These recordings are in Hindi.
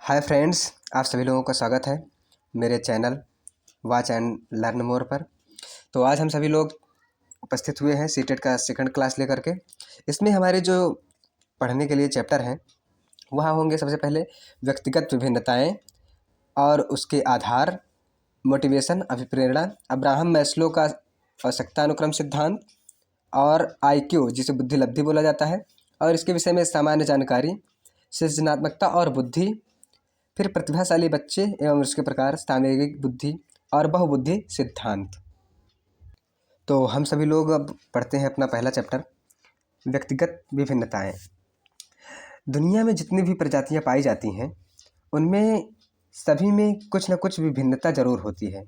हाय फ्रेंड्स, आप सभी लोगों का स्वागत है मेरे channel watch and learn more पर। तो आज हम सभी लोग उपस्थित हुए हैं सीटेट का सेकंड क्लास लेकर के। इसमें हमारे जो पढ़ने के लिए चैप्टर हैं वह होंगे सबसे पहले व्यक्तिगत विभिन्नताएं और उसके आधार, मोटिवेशन, अभिप्रेरणा, अब्राहम मैस्लो का आवश्यकता अनुक्रम सिद्धांत और IQ जिसे बुद्धि लब्धि बोला जाता है, और इसके विषय में सामान्य जानकारी, सृजनात्मकता और बुद्धि, फिर प्रतिभाशाली बच्चे एवं उसके प्रकार, सामयिक बुद्धि और बहुबुद्धि सिद्धांत। तो हम सभी लोग अब पढ़ते हैं अपना पहला चैप्टर, व्यक्तिगत विभिन्नताएं। दुनिया में जितनी भी प्रजातियां पाई जाती हैं उनमें सभी में कुछ न कुछ विभिन्नता जरूर होती है।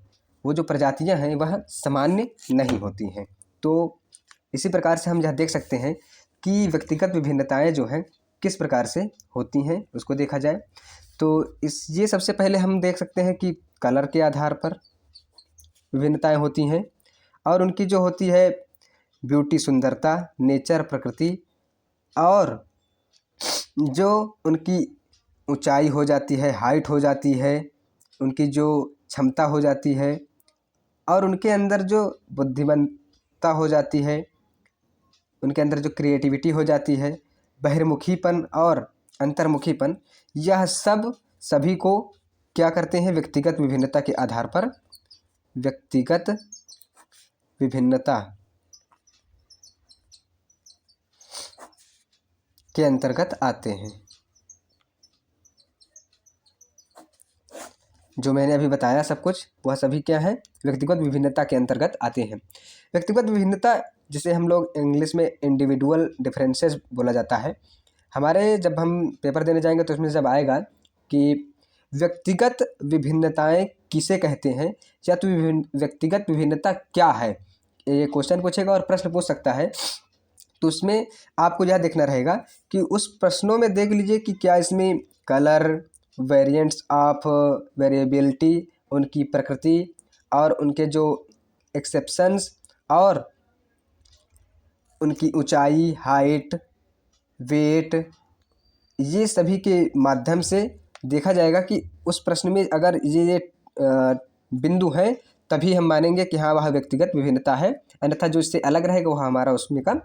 वो जो प्रजातियां हैं वह सामान्य नहीं होती हैं। तो इसी प्रकार से हम यह देख सकते हैं कि व्यक्तिगत विभिन्नताएं जो हैं किस प्रकार से होती हैं उसको देखा जाए तो ये सबसे पहले हम देख सकते हैं कि कलर के आधार पर विभिन्नताएं होती हैं, और उनकी जो होती है ब्यूटी सुंदरता, नेचर प्रकृति, और जो उनकी ऊंचाई हो जाती है, हाइट हो जाती है, उनकी जो क्षमता हो जाती है, और उनके अंदर जो बुद्धिमत्ता हो जाती है, उनके अंदर जो क्रिएटिविटी हो जाती है, बहिर्मुखीपन और अंतर्मुखीपन, यह सब सभी को क्या करते हैं, व्यक्तिगत विभिन्नता के आधार पर व्यक्तिगत विभिन्नता के अंतर्गत आते हैं। जो मैंने अभी बताया सब कुछ वह सभी क्या है, व्यक्तिगत विभिन्नता के अंतर्गत आते हैं। व्यक्तिगत विभिन्नता जिसे हम लोग इंग्लिश में इंडिविजुअल डिफरेंसेस बोला जाता है। हमारे जब हम पेपर देने जाएंगे तो उसमें जब आएगा कि व्यक्तिगत विभिन्नताएं किसे कहते हैं या तो व्यक्तिगत विभिन्नता क्या है, ये क्वेश्चन पूछेगा और प्रश्न पूछ सकता है। तो उसमें आपको यह देखना रहेगा कि उस प्रश्नों में देख लीजिए कि क्या इसमें कलर, वेरिएंट्स ऑफ वेरिएबिलिटी, उनकी प्रकृति और उनके जो एक्सेप्शंस और उनकी ऊंचाई, हाइट, वेट, ये सभी के माध्यम से देखा जाएगा कि उस प्रश्न में अगर ये बिंदु हैं तभी हम मानेंगे कि हाँ वह व्यक्तिगत विभिन्नता है, अन्यथा जो इससे अलग रहेगा वह हमारा उसमें का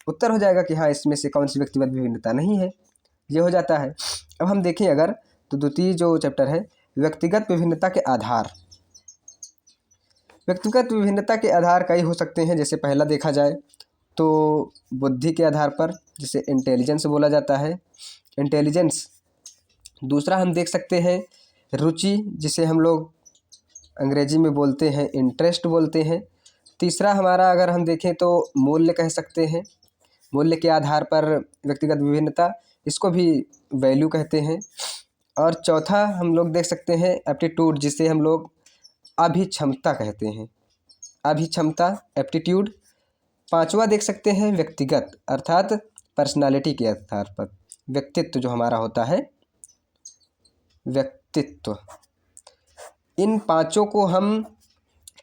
उत्तर हो जाएगा कि हाँ इसमें से कौन सी व्यक्तिगत विभिन्नता नहीं है। ये हो जाता है। अब हम देखें अगर तो द्वितीय जो चैप्टर है व्यक्तिगत विभिन्नता के आधार। व्यक्तिगत विभिन्नता के आधार कई हो सकते हैं। जैसे पहला देखा जाए तो बुद्धि के आधार पर, जिसे इंटेलिजेंस बोला जाता है, इंटेलिजेंस। दूसरा हम देख सकते हैं रुचि, जिसे हम लोग अंग्रेजी में बोलते हैं इंटरेस्ट बोलते हैं। तीसरा हमारा अगर हम देखें तो मूल्य कह सकते हैं, मूल्य के आधार पर व्यक्तिगत विभिन्नता, इसको भी वैल्यू कहते हैं। और चौथा हम लोग देख सकते हैं एप्टीट्यूड, जिसे हम लोग अभिक्षमता कहते हैं, अभिक्षमता, एप्टीट्यूड। पांचवा देख सकते हैं व्यक्तिगत अर्थात पर्सनालिटी के आधार पर, व्यक्तित्व जो हमारा होता है, व्यक्तित्व। इन पांचों को हम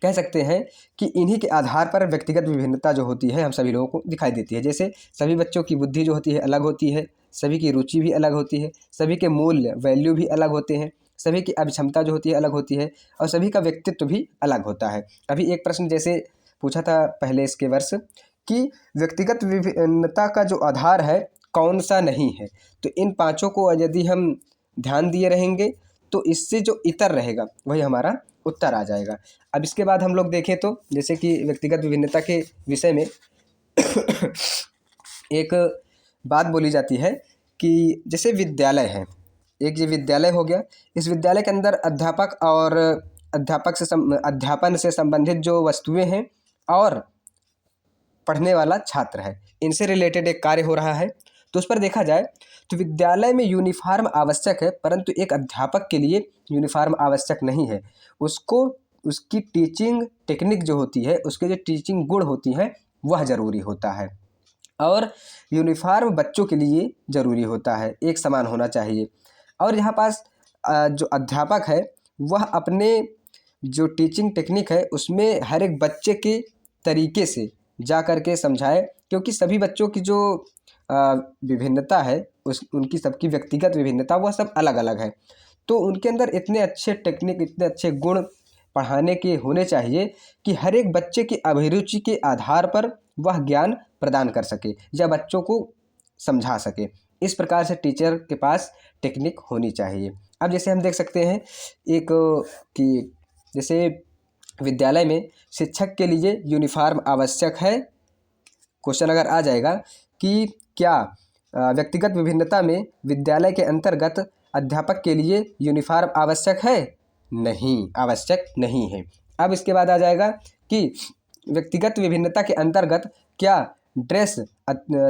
कह सकते हैं कि इन्हीं के आधार पर व्यक्तिगत विभिन्नता जो होती है हम सभी लोगों को दिखाई देती है। जैसे सभी बच्चों की बुद्धि जो होती है अलग होती है, सभी की रुचि भी अलग होती है, सभी के मूल्य वैल्यू भी अलग होते हैं, सभी की अभिक्षमता जो होती है अलग होती है, और सभी का व्यक्तित्व भी अलग होता है। अभी एक प्रश्न जैसे पूछा था पहले इसके वर्ष कि व्यक्तिगत विभिन्नता का जो आधार है कौन सा नहीं है, तो इन पाँचों को यदि हम ध्यान दिए रहेंगे तो इससे जो इतर रहेगा वही हमारा उत्तर आ जाएगा। अब इसके बाद हम लोग देखें तो जैसे कि व्यक्तिगत विभिन्नता के विषय में एक बात बोली जाती है कि जैसे विद्यालय है, एक ये विद्यालय हो गया, इस विद्यालय के अंदर अध्यापक और अध्यापन से संबंधित जो वस्तुएं हैं और पढ़ने वाला छात्र है, इनसे रिलेटेड एक कार्य हो रहा है। तो उस पर देखा जाए तो विद्यालय में यूनिफॉर्म आवश्यक है, परंतु एक अध्यापक के लिए यूनिफॉर्म आवश्यक नहीं है। उसको उसकी टीचिंग टेक्निक जो होती है, उसके जो टीचिंग गुण होती हैं वह ज़रूरी होता है, और यूनिफॉर्म बच्चों के लिए ज़रूरी होता है, एक समान होना चाहिए। और यहाँ पास जो अध्यापक है वह अपने जो टीचिंग टेक्निक है उसमें हर एक बच्चे के तरीके से जा कर के समझाए, क्योंकि सभी बच्चों की जो विभिन्नता है उनकी सबकी व्यक्तिगत विभिन्नता वह सब अलग अलग है। तो उनके अंदर इतने अच्छे टेक्निक, इतने अच्छे गुण पढ़ाने के होने चाहिए कि हर एक बच्चे की अभिरुचि के आधार पर वह ज्ञान प्रदान कर सके या बच्चों को समझा सके। इस प्रकार से टीचर के पास टेक्निक होनी चाहिए। अब जैसे हम देख सकते हैं एक कि जैसे विद्यालय में शिक्षक के लिए यूनिफॉर्म आवश्यक है। क्वेश्चन अगर आ जाएगा कि क्या व्यक्तिगत विभिन्नता में विद्यालय के अंतर्गत अध्यापक के लिए यूनिफॉर्म आवश्यक है? नहीं, आवश्यक नहीं है। अब इसके बाद आ जाएगा कि व्यक्तिगत विभिन्नता के अंतर्गत क्या ड्रेस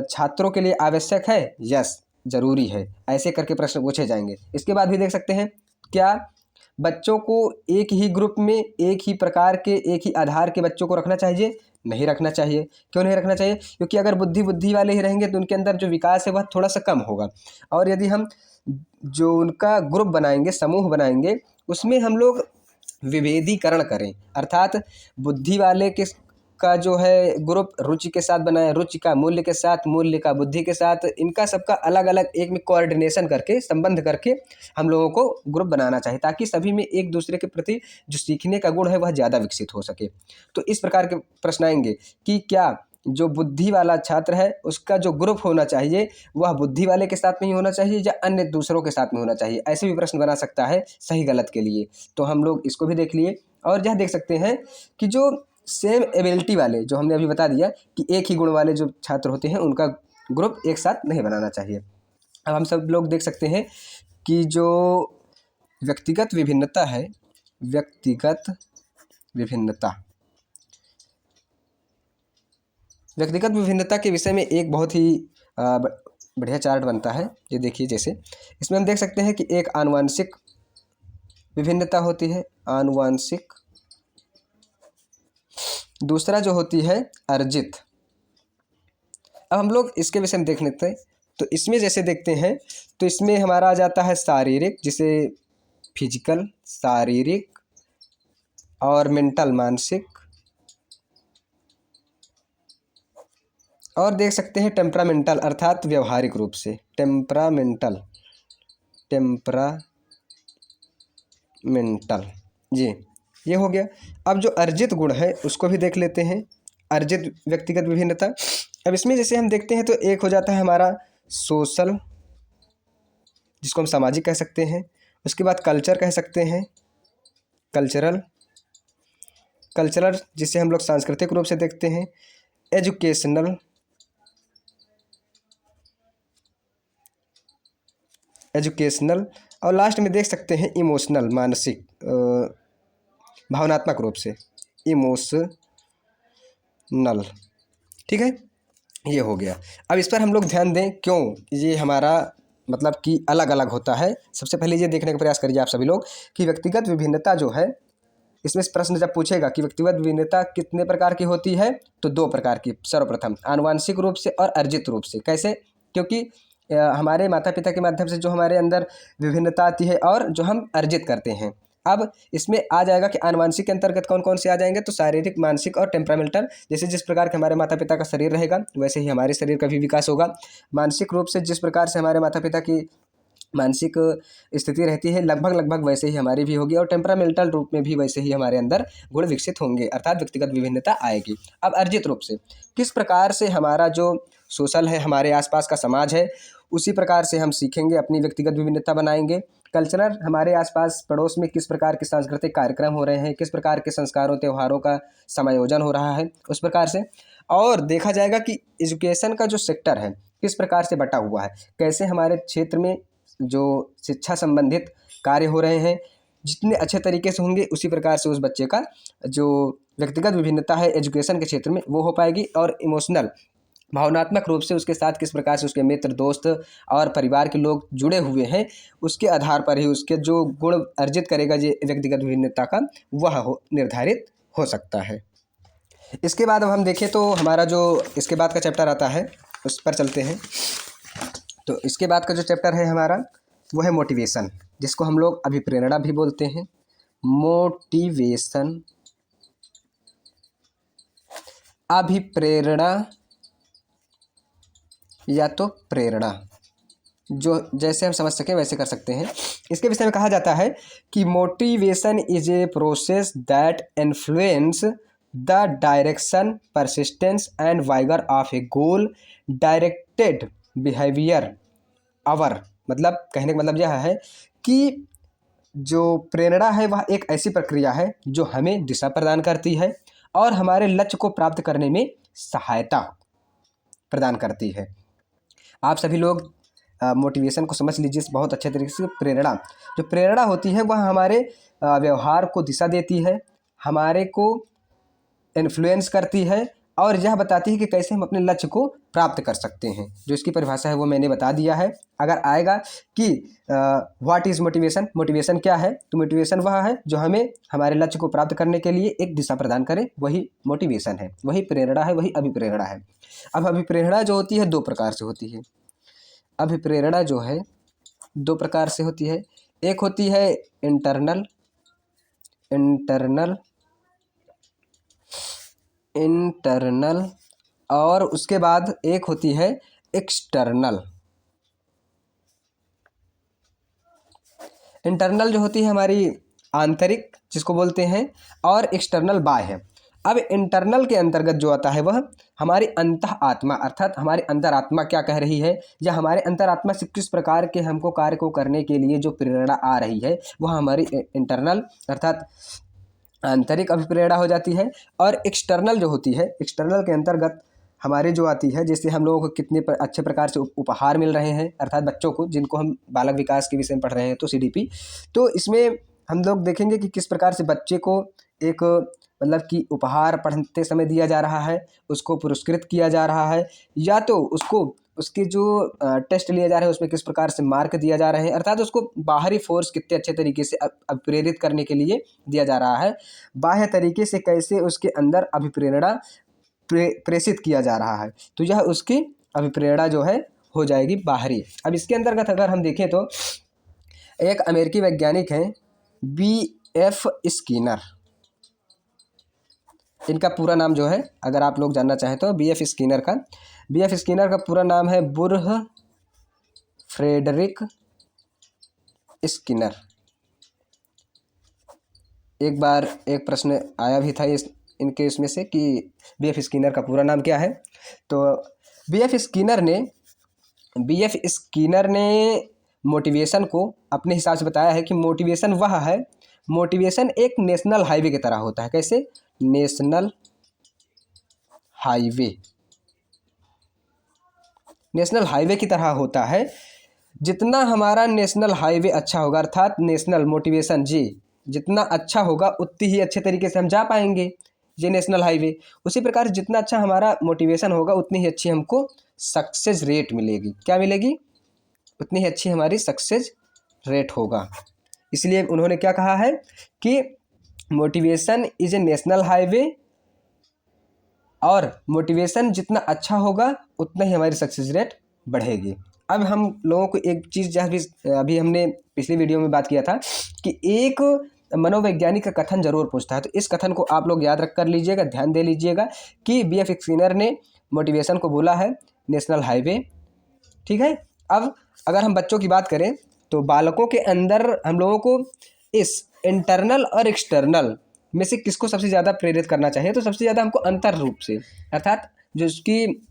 छात्रों के लिए आवश्यक है? यस, जरूरी है। ऐसे करके प्रश्न पूछे जाएंगे। इसके बाद भी देख सकते हैं क्या बच्चों को एक ही ग्रुप में एक ही प्रकार के, एक ही आधार के बच्चों को रखना चाहिए? नहीं रखना चाहिए। क्यों नहीं रखना चाहिए? क्योंकि अगर बुद्धि वाले ही रहेंगे तो उनके अंदर जो विकास है वह थोड़ा सा कम होगा। और यदि हम जो उनका ग्रुप बनाएंगे, समूह बनाएंगे, उसमें हम लोग विभेदीकरण करें, अर्थात बुद्धि वाले के का जो है ग्रुप रुचि के साथ बनाए, रुचि का मूल्य के साथ, मूल्य का बुद्धि के साथ, इनका सबका अलग अलग एक में कोऑर्डिनेशन करके, संबंध करके हम लोगों को ग्रुप बनाना चाहिए, ताकि सभी में एक दूसरे के प्रति जो सीखने का गुण है वह ज़्यादा विकसित हो सके। तो इस प्रकार के प्रश्न आएंगे कि क्या जो बुद्धि वाला छात्र है उसका जो ग्रुप होना चाहिए वह बुद्धि वाले के साथ में ही होना चाहिए या अन्य दूसरों के साथ में होना चाहिए? ऐसे भी प्रश्न बना सकता है सही गलत के लिए। तो हम लोग इसको भी देख लिए। और यह देख सकते हैं कि जो सेम एबिलिटी वाले, जो हमने अभी बता दिया कि एक ही गुण वाले जो छात्र होते हैं उनका ग्रुप एक साथ नहीं बनाना चाहिए। अब हम सब लोग देख सकते हैं कि जो व्यक्तिगत विभिन्नता है, व्यक्तिगत विभिन्नता के विषय में एक बहुत ही बढ़िया चार्ट बनता है। ये देखिए, जैसे इसमें हम देख सकते हैं कि एक आनुवंशिक विभिन्नता होती है, आनुवंशिक। दूसरा जो होती है अर्जित। अब हम लोग इसके विषय में देख लेते हैं। तो इसमें जैसे देखते हैं तो इसमें हमारा आ जाता है शारीरिक, जिसे फिजिकल, शारीरिक, और मेंटल, मानसिक, और देख सकते हैं टेम्परामेंटल, अर्थात व्यवहारिक रूप से, टेम्परामेंटल, जी, ये हो गया। अब जो अर्जित गुण है उसको भी देख लेते हैं, अर्जित व्यक्तिगत विभिन्नता। अब इसमें जैसे हम देखते हैं तो एक हो जाता है हमारा सोशल, जिसको हम सामाजिक कह सकते हैं। उसके बाद कल्चर कह सकते हैं, कल्चरल, जिसे हम लोग सांस्कृतिक रूप से देखते हैं। एजुकेशनल, और लास्ट में देख सकते हैं इमोशनल, मानसिक, भावनात्मक रूप से, इमोशनल। ठीक है, ये हो गया। अब इस पर हम लोग ध्यान दें, क्यों ये हमारा मतलब कि अलग अलग होता है। सबसे पहले ये देखने का प्रयास करिए आप सभी लोग कि व्यक्तिगत विभिन्नता जो है, इसमें प्रश्न जब पूछेगा कि व्यक्तिगत विभिन्नता कितने प्रकार की होती है, तो 2 प्रकार की। सर्वप्रथम आनुवांशिक रूप से और अर्जित रूप से। कैसे? क्योंकि हमारे माता पिता के माध्यम से जो हमारे अंदर विभिन्नता आती है और जो हम अर्जित करते हैं। अब इसमें आ जाएगा कि आनुवांशिक के अंतर्गत कौन कौन से आ जाएंगे, तो शारीरिक, मानसिक और टेम्परामेंटल। जैसे जिस प्रकार के हमारे माता पिता का शरीर रहेगा वैसे ही हमारे शरीर का भी विकास होगा। मानसिक रूप से जिस प्रकार से हमारे माता पिता की मानसिक स्थिति रहती है लगभग वैसे ही हमारी भी होगी, और टेम्परामेंटल रूप में भी वैसे ही हमारे अंदर गुण विकसित होंगे, अर्थात व्यक्तिगत विभिन्नता आएगी। अब अर्जित रूप से किस प्रकार से हमारा जो सोशल है, हमारे आसपास का समाज है, उसी प्रकार से हम सीखेंगे, अपनी व्यक्तिगत विभिन्नता बनाएंगे। कल्चरल, हमारे आसपास पड़ोस में किस प्रकार के सांस्कृतिक कार्यक्रम हो रहे हैं, किस प्रकार के संस्कारों त्योहारों का समायोजन हो रहा है, उस प्रकार से। और देखा जाएगा कि एजुकेशन का जो सेक्टर है किस प्रकार से बटा हुआ है, कैसे हमारे क्षेत्र में जो शिक्षा संबंधित कार्य हो रहे हैं, जितने अच्छे तरीके से होंगे उसी प्रकार से उस बच्चे का जो व्यक्तिगत विभिन्नता है एजुकेशन के क्षेत्र में वो हो पाएगी। और इमोशनल, भावनात्मक रूप से उसके साथ किस प्रकार से उसके मित्र, दोस्त और परिवार के लोग जुड़े हुए हैं, उसके आधार पर ही उसके जो गुण अर्जित करेगा ये व्यक्तिगत विभिन्नता का, वह निर्धारित हो सकता है। इसके बाद अब हम देखें तो हमारा जो इसके बाद का चैप्टर आता है उस पर चलते हैं। तो इसके बाद का जो चैप्टर है हमारा वो है मोटिवेशन, जिसको हम लोग अभिप्रेरणा भी बोलते हैं। मोटिवेशन, अभिप्रेरणा या तो प्रेरणा। जो जैसे हम समझ सकें वैसे कर सकते हैं। इसके विषय में कहा जाता है कि motivation is a process that influence the direction, persistence and vigour of a goal directed behaviour our. मतलब कहने का मतलब यह है कि जो प्रेरणा है वह एक ऐसी प्रक्रिया है जो हमें दिशा प्रदान करती है और हमारे लक्ष्य को प्राप्त करने में सहायता प्रदान करती है। आप सभी लोग मोटिवेशन को समझ लीजिए बहुत अच्छे तरीके से। प्रेरणा, जो प्रेरणा होती है वह हमारे व्यवहार को दिशा देती है, हमारे को इन्फ्लुएंस करती है और यह बताती है कि कैसे हम अपने लक्ष्य को प्राप्त कर सकते हैं। जो इसकी परिभाषा है वो मैंने बता दिया है। अगर आएगा कि व्हाट इज़ मोटिवेशन, मोटिवेशन क्या है, तो मोटिवेशन वह है जो हमें हमारे लक्ष्य को प्राप्त करने के लिए एक दिशा प्रदान करे, वही मोटिवेशन है, वही प्रेरणा है, वही अभिप्रेरणा है। अब अभिप्रेरणा जो होती है दो प्रकार से होती है। अभिप्रेरणा जो है दो प्रकार से होती है। एक होती है इंटरनल इंटरनल इंटरनल और उसके बाद एक होती है एक्सटर्नल। इंटरनल जो होती है हमारी आंतरिक जिसको बोलते हैं, और एक्सटर्नल बाह्य। अब इंटरनल के अंतर्गत जो आता है वह हमारी अंतः आत्मा, अर्थात हमारी अंतरात्मा क्या कह रही है या हमारे अंतरात्मा से किस प्रकार के हमको कार्य को करने के लिए जो प्रेरणा आ रही है वह हमारी इंटरनल अर्थात आंतरिक अभिप्रेरणा हो जाती है। और एक्सटर्नल जो होती है, एक्सटर्नल के अंतर्गत हमारे जो आती है, जैसे हम लोगों को कितने अच्छे प्रकार से उपहार मिल रहे हैं, अर्थात बच्चों को जिनको हम बालक विकास के विषय में पढ़ रहे हैं तो CDP, तो इसमें हम लोग देखेंगे कि किस प्रकार से बच्चे को एक मतलब कि उपहार पढ़ते समय दिया जा रहा है, उसको पुरस्कृत किया जा रहा है, या तो उसको उसके जो टेस्ट लिए जा रहे हैं उसमें किस प्रकार से मार्क दिया जा रहे हैं, अर्थात उसको बाहरी फोर्स कितने अच्छे तरीके से प्रेरित करने के लिए दिया जा रहा है, बाह्य तरीके से कैसे उसके अंदर अभिप्रेरणा प्रेषित किया जा रहा है, तो यह उसकी अभिप्रेरणा जो है हो जाएगी बाहरी। अब इसके अंतर्गत अगर हम देखें तो एक अमेरिकी वैज्ञानिक हैं BF स्किनर, इनका पूरा नाम जो है अगर आप लोग जानना चाहें तो BF स्किनर का पूरा नाम है बुर्ह फ्रेडरिक स्किनर। एक बार एक प्रश्न आया भी था इनके इसमें से कि BF स्किनर का पूरा नाम क्या है। तो BF स्किनर ने मोटिवेशन को अपने हिसाब से बताया है कि मोटिवेशन वह है, मोटिवेशन एक नेशनल हाईवे की तरह होता है। कैसे? नेशनल हाईवे की तरह होता है। जितना हमारा नेशनल हाईवे अच्छा होगा, अर्थात नेशनल मोटिवेशन जितना अच्छा होगा उतनी ही अच्छे तरीके से हम जा पाएंगे, ये नेशनल हाईवे। उसी प्रकार जितना अच्छा हमारा मोटिवेशन होगा उतनी ही अच्छी हमको सक्सेस रेट मिलेगी। क्या मिलेगी? उतनी ही अच्छी हमारी सक्सेस रेट होगा। इसलिए उन्होंने क्या कहा है कि motivation is A national highway, और मोटिवेशन जितना अच्छा होगा उतना ही हमारी सक्सेस रेट बढ़ेगी। अब हम लोगों को एक चीज़ जहाँ भी अभी हमने पिछली वीडियो में बात किया था कि एक मनोवैज्ञानिक का कथन जरूर पूछता है, तो इस कथन को आप लोग याद रख कर लीजिएगा, ध्यान दे लीजिएगा कि BF स्किनर ने मोटिवेशन को बोला है नेशनल हाईवे। ठीक है। अब अगर हम बच्चों की बात करें तो बालकों के अंदर हम लोगों को इस इंटरनल और एक्सटर्नल में से किसको सबसे ज़्यादा प्रेरित करना चाहिए? तो सबसे ज़्यादा हमको अंतर रूप से, अर्थात जो उसकी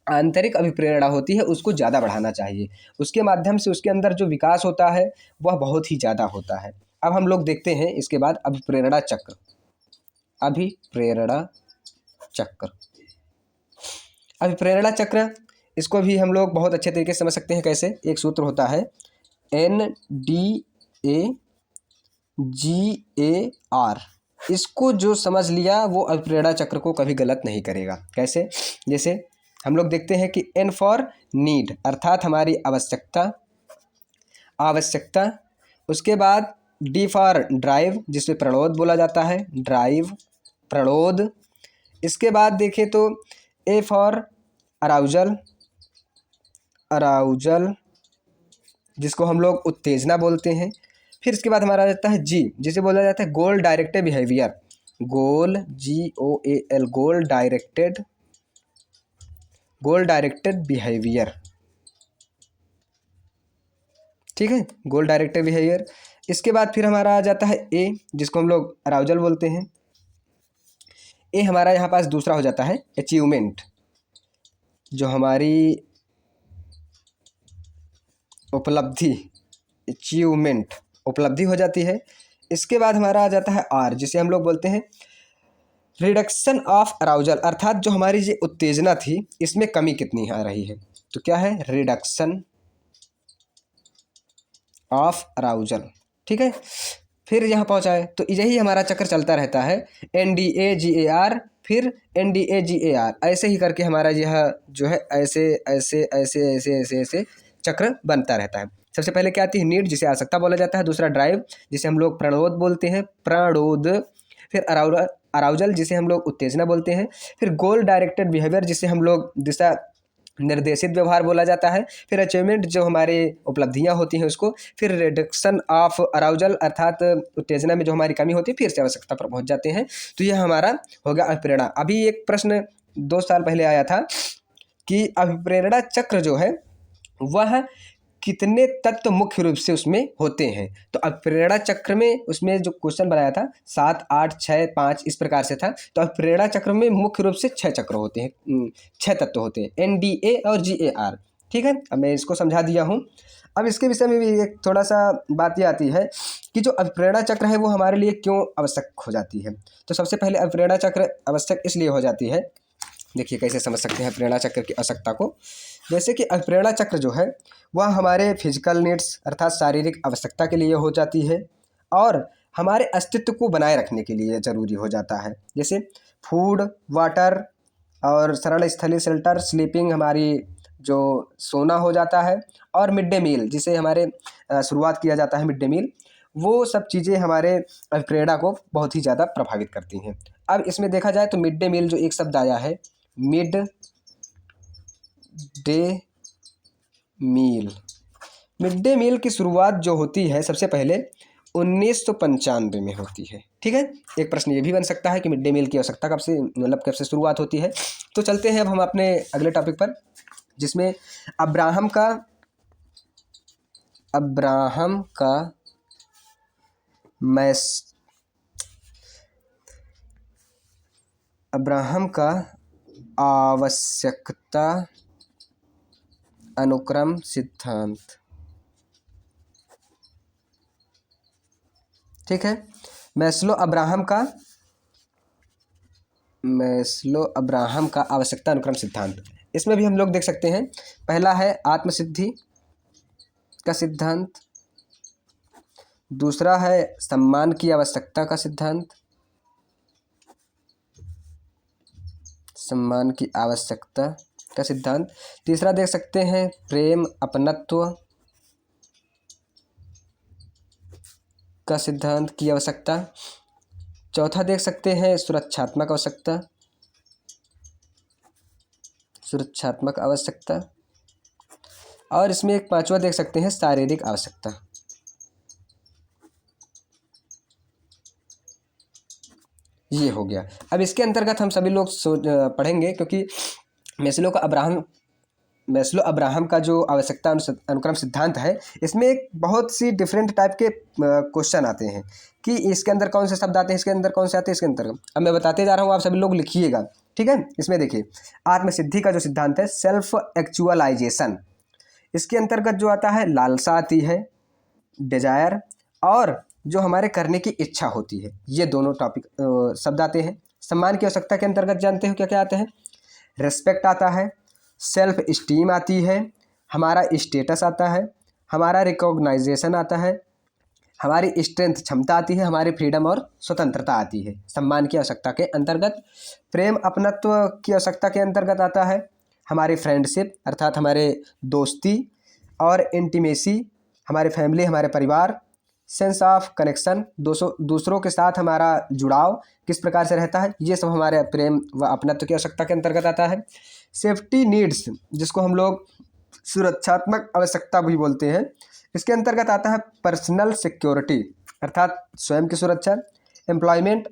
आंतरिक अभिप्रेरणा होती है उसको ज़्यादा बढ़ाना चाहिए। उसके माध्यम से उसके अंदर जो विकास होता है वह बहुत ही ज़्यादा होता है। अब हम लोग देखते हैं इसके बाद अभिप्रेरणा चक्र। अभिप्रेरणा चक्र, इसको भी हम लोग बहुत अच्छे तरीके से समझ सकते हैं। कैसे? एक सूत्र होता है NDAGAR, इसको जो समझ लिया वो अभिप्रेरणा चक्र को कभी गलत नहीं करेगा। कैसे? जैसे हम लोग देखते हैं कि N फॉर नीड, अर्थात हमारी आवश्यकता। उसके बाद D फॉर ड्राइव, जिसपे प्रणोद बोला जाता है, प्रणोद। इसके बाद देखें तो A फॉर अराउजल, जिसको हम लोग उत्तेजना बोलते हैं। फिर इसके बाद हमारा आ जाता है G, जिसे बोला जाता है गोल डायरेक्टेड बिहेवियर, गोल डायरेक्टेड बिहेवियर। ठीक है, गोल डायरेक्टेड बिहेवियर। इसके बाद फिर हमारा आ जाता है ए, जिसको हम लोग अराउजल बोलते हैं। ए हमारा यहाँ पास दूसरा हो जाता है अचीवमेंट, जो हमारी उपलब्धि, अचीवमेंट उपलब्धि हो जाती है। इसके बाद हमारा आ जाता है आर, जिसे हम लोग बोलते हैं रिडक्शन ऑफ अराउजल, अर्थात जो हमारी ये उत्तेजना थी इसमें कमी कितनी आ रही है। तो क्या है, रिडक्शन ऑफ अराउजल। ठीक है, फिर यहाँ पहुँचा है तो यही हमारा चक्र चलता रहता है, NDAGAR, फिर NDAGAR, ऐसे ही करके हमारा यह जो है ऐसे ऐसे ऐसे ऐसे ऐसे ऐसे चक्र बनता रहता है। सबसे पहले क्या आती है, नीड, जिसे आवश्यकता बोला जाता है। दूसरा ड्राइव, जिसे हम लोग प्रणोद बोलते हैं, प्रणोद। फिर अराउजल, जिसे हम लोग उत्तेजना बोलते हैं। फिर गोल डायरेक्टेड बिहेवियर, जिसे हम लोग दिशा निर्देशित व्यवहार बोला जाता है। फिर अचीवमेंट, जो हमारे उपलब्धियां होती हैं उसको। फिर रिडक्शन ऑफ अराउजल, अर्थात उत्तेजना में जो हमारी कमी होती है, फिर से आवश्यकता पर पहुंच जाते हैं। तो यह हमारा हो गया अभिप्रेरणा। अभी एक प्रश्न 2 साल पहले आया था कि अभिप्रेरणा चक्र जो है वह कितने तत्व मुख्य रूप से उसमें होते हैं। तो अभिप्रेरणा चक्र में उसमें जो क्वेश्चन बनाया था 7, 8, 6, 5 इस प्रकार से था। तो अभिप्रेरणा चक्र में मुख्य रूप से 6 चक्र होते हैं, 6 तत्व होते हैं, NDA और GAR। ठीक है, अब मैं इसको समझा दिया हूँ। अब इसके विषय में भी एक थोड़ा सा बात ये आती है कि जो अभिप्रेरणा चक्र है वो हमारे लिए क्यों आवश्यक हो जाती है। तो सबसे पहले अभिप्रेरणा चक्र आवश्यक इसलिए हो जाती है, देखिए कैसे समझ सकते हैं अभिप्रेरणा चक्र की आवश्यकता को। जैसे कि अभिप्रेरणा चक्र जो है वह हमारे फिजिकल नीड्स, अर्थात शारीरिक आवश्यकता के लिए हो जाती है, और हमारे अस्तित्व को बनाए रखने के लिए ज़रूरी हो जाता है। जैसे फूड, वाटर और सरल स्थलीय शेल्टर, स्लीपिंग, हमारी जो सोना हो जाता है, और मिड डे मील, जिसे हमारे शुरुआत किया जाता है मिड डे मील, वो सब चीज़ें हमारे अभिप्रेरणा को बहुत ही ज़्यादा प्रभावित करती हैं। अब इसमें देखा जाए तो मिड डे मील जो एक शब्द आया है, mid day meal, mid day meal की शुरुआत जो होती है सबसे पहले 1995 में होती है। ठीक है, एक प्रश्न ये भी बन सकता है कि मिड डे मील की आवश्यकता कब से, मतलब कब से शुरुआत होती है। तो चलते हैं अब हम अपने अगले टॉपिक पर, जिसमें अब्राहम का आवश्यकता अनुक्रम सिद्धांत। ठीक है, मैस्लो अब्राहम का आवश्यकता अनुक्रम सिद्धांत। इसमें भी हम लोग देख सकते हैं, पहला है आत्मसिद्धि का सिद्धांत, दूसरा है सम्मान की आवश्यकता का सिद्धांत, सम्मान की आवश्यकता का सिद्धांत, तीसरा देख सकते हैं प्रेम अपनत्व का सिद्धांत की आवश्यकता, चौथा देख सकते हैं सुरक्षात्मक आवश्यकता, और इसमें एक पांचवा देख सकते हैं शारीरिक आवश्यकता। ये हो गया। अब इसके अंतर्गत हम सभी लोग पढ़ेंगे, क्योंकि मैस्लो अब्राहम का जो आवश्यकता अनुक्रम सिद्धांत है, इसमें एक बहुत सी डिफरेंट टाइप के क्वेश्चन आते हैं कि इसके अंदर कौन से शब्द आते हैं, इसके अंदर कौन से आते हैं, इसके अंदर। अब मैं बताते जा रहा हूँ, आप सभी लोग लिखिएगा। ठीक है, इसमें देखिए आत्मसिद्धि का जो सिद्धांत है, सेल्फ एक्चुअलाइजेशन, इसके अंतर्गत जो आता है लालसा आती है, डिजायर, और जो हमारे करने की इच्छा होती है, ये दोनों टॉपिक शब्द आते हैं। सम्मान की आवश्यकता के अंतर्गत जानते हो क्या क्या आते हैं, रेस्पेक्ट आता है, सेल्फ इस्टीम आती है, हमारा स्टेटस आता है, हमारा रिकॉग्नाइजेशन आता है, हमारी स्ट्रेंथ क्षमता आती है, हमारी फ्रीडम और स्वतंत्रता आती है सम्मान की आवश्यकता के अंतर्गत। प्रेम अपनत्व की आवश्यकता के अंतर्गत आता है हमारी फ्रेंडशिप, अर्थात हमारे दोस्ती, और इंटीमेसी, हमारे फैमिली, हमारे परिवार। सेंस ऑफ कनेक्शन, दूसरों के साथ हमारा जुड़ाव किस प्रकार से रहता है, ये सब हमारे प्रेम व अपनत्व की आवश्यकता के अंतर्गत आता है। सेफ्टी नीड्स, जिसको हम लोग सुरक्षात्मक आवश्यकता भी बोलते हैं, इसके अंतर्गत आता है पर्सनल सिक्योरिटी, अर्थात स्वयं की सुरक्षा। एम्प्लॉयमेंट,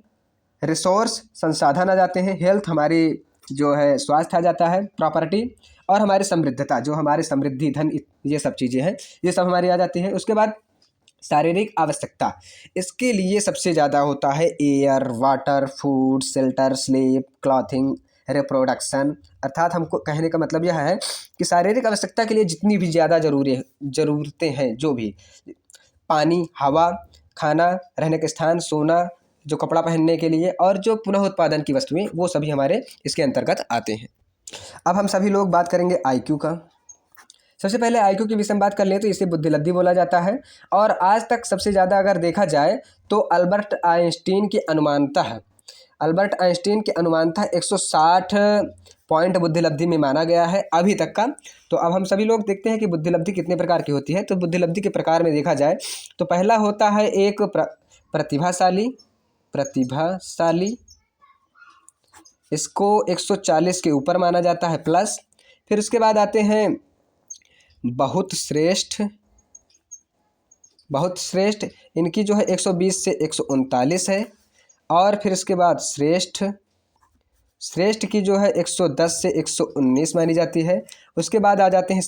रिसोर्स, संसाधन आ जाते हैं। हेल्थ, हमारी जो है स्वास्थ्य आ जाता है। प्रॉपर्टी, और हमारी समृद्धता, जो हमारी समृद्धि, धन, ये सब चीज़ें हैं, ये सब हमारी आ जाती हैं। उसके बाद शारीरिक आवश्यकता, इसके लिए सबसे ज़्यादा होता है air, water, food, shelter, sleep, clothing, reproduction. अर्थात हमको कहने का मतलब यह है कि शारीरिक आवश्यकता के लिए जितनी भी ज़्यादा ज़रूरतें हैं, जो भी पानी, हवा, खाना, रहने का स्थान, सोना, जो कपड़ा पहनने के लिए, और जो पुनः उत्पादन की वस्तुएं, वो सभी हमारे इसके अंतर्गत आते हैं। अब हम सभी लोग बात करेंगे आईक्यू का। सबसे पहले आईक्यू के विषय में बात कर लें तो इसे बुद्धिलब्धि बोला जाता है। और आज तक सबसे ज़्यादा अगर देखा जाए तो अल्बर्ट आइंस्टीन की अनुमानता है, अल्बर्ट आइंस्टीन की अनुमानता 160 पॉइंट बुद्धिलब्धि में माना गया है अभी तक का। तो अब हम सभी लोग देखते हैं कि बुद्धिलब्धि कितने प्रकार की होती है। तो बुद्धिलब्धि के प्रकार में देखा जाए तो पहला होता है एक प्रतिभाशाली, इसको 140 के ऊपर माना जाता है प्लस। फिर उसके बाद आते हैं बहुत श्रेष्ठ, इनकी जो है 120 से 139 है। और फिर इसके बाद श्रेष्ठ की जो है 110 से 119 मानी जाती है। उसके बाद आ जाते हैं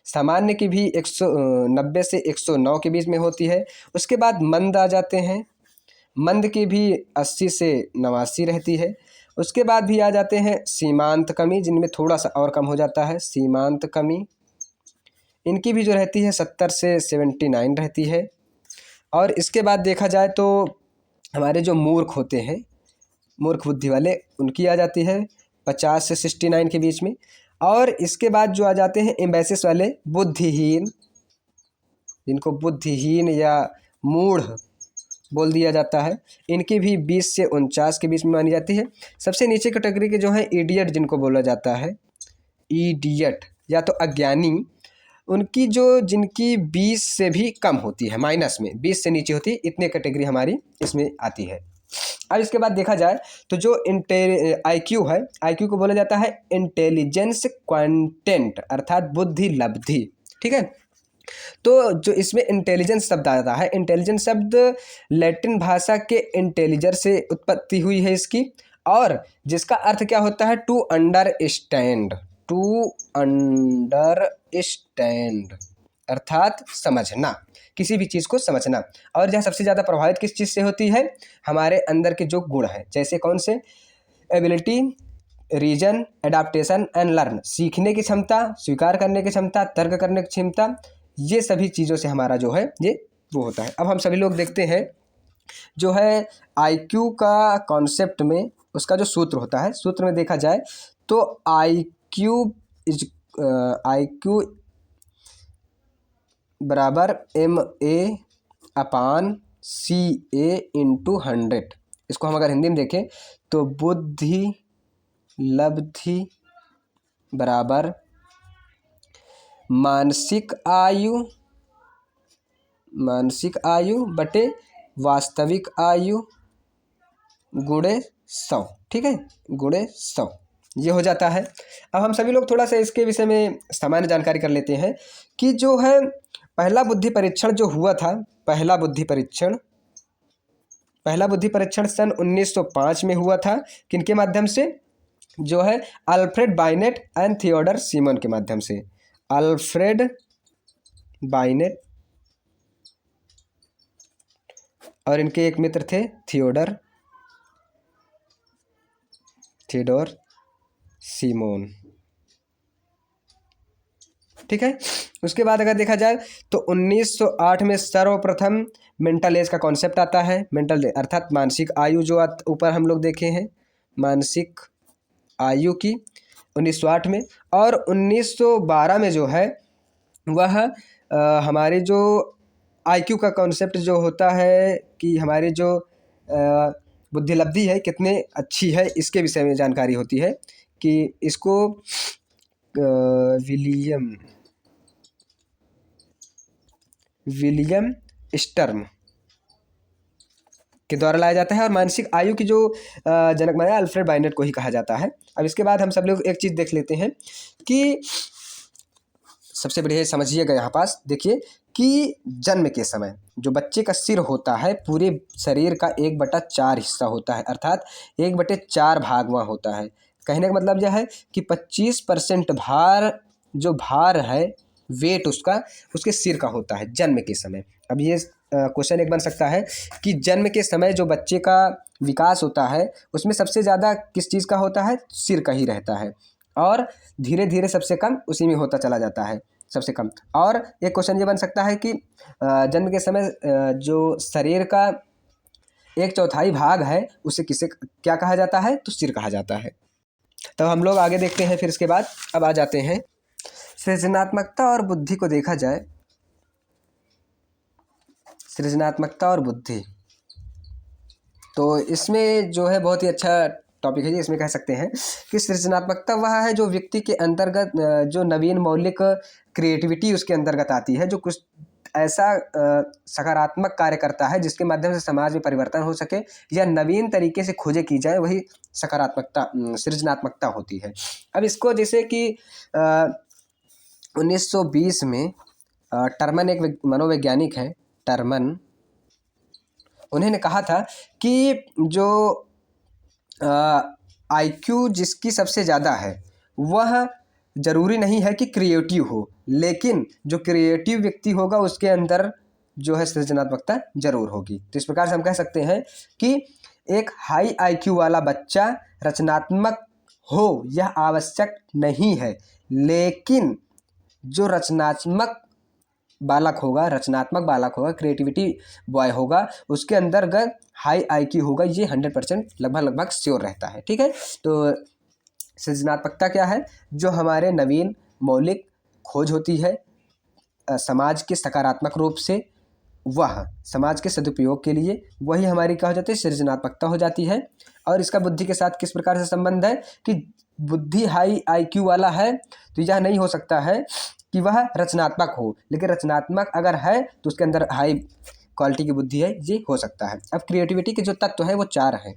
सामान्य की भी 190 से 109 के बीच में होती है। उसके बाद मंद आ जाते हैं, मंद की भी 80 से 89 रहती है। उसके बाद भी आ जाते हैं सीमांत कमी, जिनमें थोड़ा सा और कम हो जाता है, सीमांत कमी, इनकी भी जो रहती है 70 से 79 रहती है। और इसके बाद देखा जाए तो हमारे जो मूर्ख होते हैं, मूर्ख बुद्धि वाले, उनकी आ जाती है 50 से 69 के बीच में। और इसके बाद जो आ जाते हैं एम्बेसिस वाले, बुद्धिहीन, जिनको बुद्धिहीन या मूढ़ बोल दिया जाता है, इनकी भी 20 से 49 के बीच में मानी जाती है। सबसे नीचे कैटेगरी के जो है इडियट, जिनको बोला जाता है इडियट या तो अज्ञानी, उनकी जिनकी 20 से भी कम होती है, माइनस में 20 से नीचे होती है, इतने कैटेगरी हमारी इसमें आती है। अब इसके बाद देखा जाए तो जो आईक्यू है, आईक्यू को बोला जाता है इंटेलिजेंस क्वांटेंट, अर्थात बुद्धि लब्धि। ठीक है, तो जो इसमें इंटेलिजेंस शब्द आता है, इंटेलिजेंस शब्द लैटिन भाषा के इंटेलिजर से उत्पत्ति हुई है इसकी, और जिसका अर्थ क्या होता है, टू अंडरस्टैंड, अर्थात समझना, किसी भी चीज़ को समझना। और यह सबसे ज़्यादा प्रभावित किस चीज़ से होती है, हमारे अंदर के जो गुण हैं, जैसे कौन से, ability, reason, adaptation and learn, सीखने की क्षमता, स्वीकार करने की क्षमता, तर्क करने की क्षमता, ये सभी चीज़ों से हमारा जो है ये वो होता है। अब हम सभी लोग देखते हैं जो है आईक्यू का कॉन्सेप्ट में उसका जो सूत्र होता है, सूत्र में देखा जाए तो आईक्यू बराबर MA/CA/100। इसको हम अगर हिंदी में देखें तो बुद्धि लब्धि बराबर मानसिक आयु बटे वास्तविक आयु गुणे 100। ठीक है, गुणे 100 ये हो जाता है। अब हम सभी लोग थोड़ा सा इसके विषय में सामान्य जानकारी कर लेते हैं कि जो है पहला बुद्धि परीक्षण जो हुआ था, पहला बुद्धि परीक्षण सन 1905 में हुआ था। किनके माध्यम से, जो है अल्फ्रेड बाइनेट एंड थियोडर सीमन के माध्यम से, अल्फ्रेड बाइनेट और इनके एक मित्र थे थियोडर सीमोन। ठीक है, उसके बाद अगर देखा जाए तो 1908 में सर्वप्रथम मेंटल एज का कॉन्सेप्ट आता है। मेंटल अर्थात मानसिक आयु, जो ऊपर हम लोग देखे हैं, मानसिक आयु की 1908 में। और 1912 में जो है वह हमारे जो आईक्यू का कॉन्सेप्ट जो होता है कि हमारी जो बुद्धिलब्धि है कितने अच्छी है, इसके विषय में जानकारी होती है कि इसको विलियम स्टर्म के द्वारा लाया जाता है। और मानसिक आयु की जो जनक माना अल्फ्रेड बाइनेट को ही कहा जाता है। अब इसके बाद हम सब लोग एक चीज़ देख लेते हैं कि सबसे बढ़िया समझिएगा, यहाँ पास देखिए कि जन्म के समय जो बच्चे का सिर होता है, पूरे शरीर का 1/4 हिस्सा होता है, अर्थात 1/4 भाग वहाँ होता है। कहने का मतलब यह है कि 25% भार, जो भार है वेट उसका, उसके सिर का होता है जन्म के समय। अब ये क्वेश्चन एक बन सकता है कि जन्म के समय जो बच्चे का विकास होता है उसमें सबसे ज़्यादा किस चीज़ का होता है? सिर का ही रहता है, और धीरे धीरे सबसे कम उसी में होता चला जाता है, सबसे कम। और एक क्वेश्चन ये बन सकता है कि जन्म के समय जो शरीर का 1/4 भाग है उसे किसे क्या कहा जाता है? तो सिर कहा जाता है। तो हम लोग आगे देखते हैं। फिर इसके बाद अब आ जाते हैं सृजनात्मकता और बुद्धि को देखा जाए। सृजनात्मकता और बुद्धि, तो इसमें जो है बहुत ही अच्छा टॉपिक है जी। इसमें कह सकते हैं कि सृजनात्मकता वह है जो व्यक्ति के अंतर्गत जो नवीन मौलिक क्रिएटिविटी उसके अंतर्गत आती है, जो कुछ ऐसा सकारात्मक कार्य करता है जिसके माध्यम से समाज में परिवर्तन हो सके या नवीन तरीके से खोजें की जाए, वही सकारात्मकता सृजनात्मकता होती है। अब इसको जैसे कि 1920 में टर्मन एक मनोवैज्ञानिक है, टर्मन, उन्होंने कहा था कि जो IQ जिसकी सबसे ज़्यादा है वह ज़रूरी नहीं है कि क्रिएटिव हो, लेकिन जो क्रिएटिव व्यक्ति होगा उसके अंदर जो है सृजनात्मकता जरूर होगी। तो इस प्रकार से हम कह सकते हैं कि एक हाई IQ वाला बच्चा रचनात्मक हो यह आवश्यक नहीं है, लेकिन जो रचनात्मक बालक होगा, क्रिएटिविटी बॉय होगा, उसके अंतर्गत हाई IQ होगा, ये 100% लगभग श्योर रहता है। ठीक है, तो सृजनात्मकता क्या है? जो हमारे नवीन मौलिक खोज होती है समाज के सकारात्मक रूप से, वह समाज के सदुपयोग के लिए, वही हमारी क्या हो जाती है? सृजनात्मकता हो जाती है। और इसका बुद्धि के साथ किस प्रकार से संबंध है कि बुद्धि हाई IQ वाला है तो यह नहीं हो सकता है कि वह रचनात्मक हो, लेकिन रचनात्मक अगर है तो उसके अंदर हाई क्वालिटी की बुद्धि है, ये हो सकता है। अब क्रिएटिविटी के जो तत्व हैं वो 4 हैं।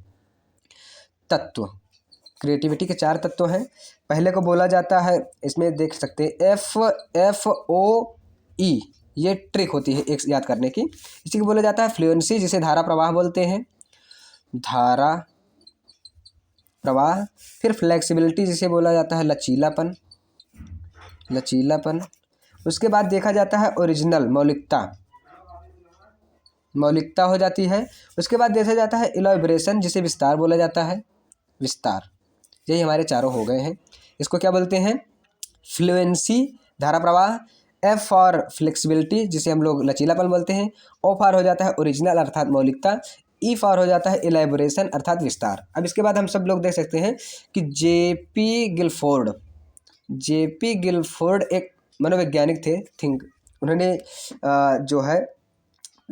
तत्व, क्रिएटिविटी के 4 तत्व हैं। पहले को बोला जाता है, इसमें देख सकते हैं FOE, ये ट्रिक होती है एक याद करने की। इसी को बोला जाता है फ्लुएंसी, जिसे धारा प्रवाह बोलते हैं, धारा प्रवाह। फिर फ्लेक्सिबिलिटी, जिसे बोला जाता है लचीलापन। उसके बाद देखा जाता है ओरिजिनल, मौलिकता हो जाती है। उसके बाद देखा जाता है इलैबोरेशन, जिसे विस्तार बोला जाता है, विस्तार। यही हमारे चारों हो गए हैं। इसको क्या बोलते हैं? फ्लुएंसी, धारा प्रवाह। F फॉर फ्लेक्सिबिलिटी, जिसे हम लोग लचीलापन बोलते हैं। O फॉर हो जाता है ओरिजिनल अर्थात मौलिकता। E फॉर हो जाता है इलैबोरेशन अर्थात विस्तार। अब इसके बाद हम सब लोग देख सकते हैं कि जेपी गिलफोर्ड एक मनोवैज्ञानिक थे, उन्होंने जो है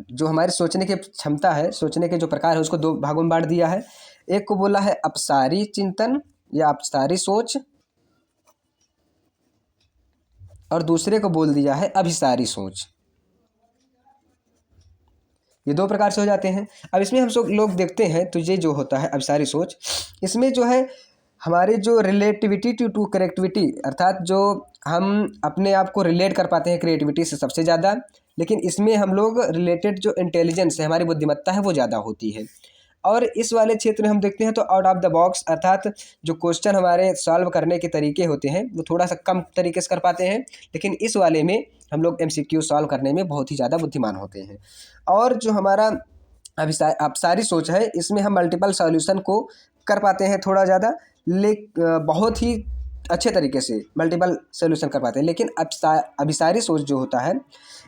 जो हमारे सोचने की क्षमता है, सोचने के जो प्रकार है, उसको 2 भागों में बांट दिया है। एक को बोला है अपसारी चिंतन या अपसारी सोच, और दूसरे को बोल दिया है अभिसारी सोच। ये 2 प्रकार से हो जाते हैं। अब इसमें हम सब लोग देखते हैं तो ये जो होता है अभिसारी सोच, इसमें जो है हमारे जो रिलेटिविटी टू करेक्टिविटी, अर्थात जो हम अपने आप को रिलेट कर पाते हैं क्रिएटिविटी से सबसे ज़्यादा, लेकिन इसमें हम लोग रिलेटेड जो इंटेलिजेंस है, हमारी बुद्धिमत्ता है, वो ज़्यादा होती है। और इस वाले क्षेत्र में हम देखते हैं तो आउट ऑफ द बॉक्स, अर्थात जो क्वेश्चन हमारे सॉल्व करने के तरीके होते हैं वो थोड़ा सा कम तरीके से कर पाते हैं, लेकिन इस वाले में हम लोग MCQ सॉल्व करने में बहुत ही ज़्यादा बुद्धिमान होते हैं। और जो हमारा अपसारी सोच है, इसमें हम मल्टीपल सॉल्यूशन को कर पाते हैं थोड़ा ज़्यादा, बहुत ही अच्छे तरीके से मल्टीपल सॉल्यूशन कर पाते हैं। लेकिन अभिसारी सोच जो होता है,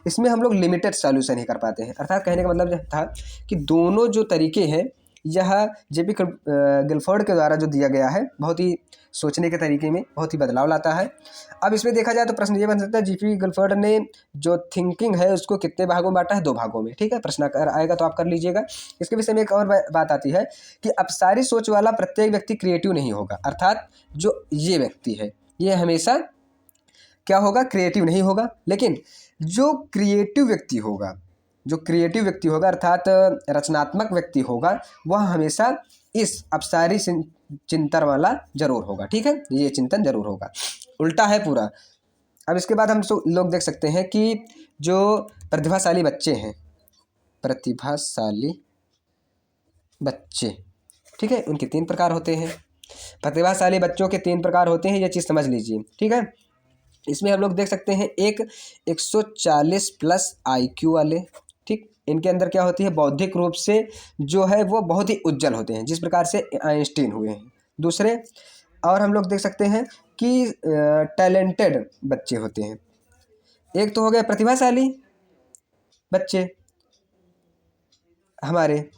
इसमें हम लोग लिमिटेड सॉल्यूशन ही कर पाते हैं। अर्थात कहने का मतलब यह था कि दोनों जो तरीके हैं, यह जेपी गिलफोर्ड के द्वारा जो दिया गया है, बहुत ही सोचने के तरीके में बहुत ही बदलाव लाता है। अब इसमें देखा जाए तो प्रश्न ये बन सकता है, जेपी गिलफोर्ड ने जो थिंकिंग है उसको कितने भागों में बांटा है? 2 भागों में। ठीक है, प्रश्न अगर आएगा तो आप कर लीजिएगा। इसके विषय में एक और बात आती है कि अपसारी सोच वाला प्रत्येक व्यक्ति क्रिएटिव नहीं होगा, अर्थात जो ये व्यक्ति है ये हमेशा क्या होगा? क्रिएटिव नहीं होगा। लेकिन जो क्रिएटिव व्यक्ति होगा अर्थात रचनात्मक व्यक्ति होगा, वह हमेशा इस अपसारी चिंतन वाला जरूर होगा। ठीक है, ये चिंतन जरूर होगा, उल्टा है पूरा। अब इसके बाद हम लोग देख सकते हैं कि जो प्रतिभाशाली बच्चे, ठीक है, उनके 3 प्रकार होते हैं। प्रतिभाशाली बच्चों के 3 प्रकार होते हैं, ये चीज़ समझ लीजिए, ठीक है। इसमें हम लोग देख सकते हैं एक 140 प्लस IQ वाले, ठीक, इनके अंदर क्या होती है, बौद्धिक रूप से जो है वो बहुत ही उज्जवल होते हैं, जिस प्रकार से आइंस्टीन हुए हैं। दूसरे, और हम लोग देख सकते हैं कि टैलेंटेड बच्चे होते हैं। एक तो हो गए प्रतिभाशाली बच्चे हमारे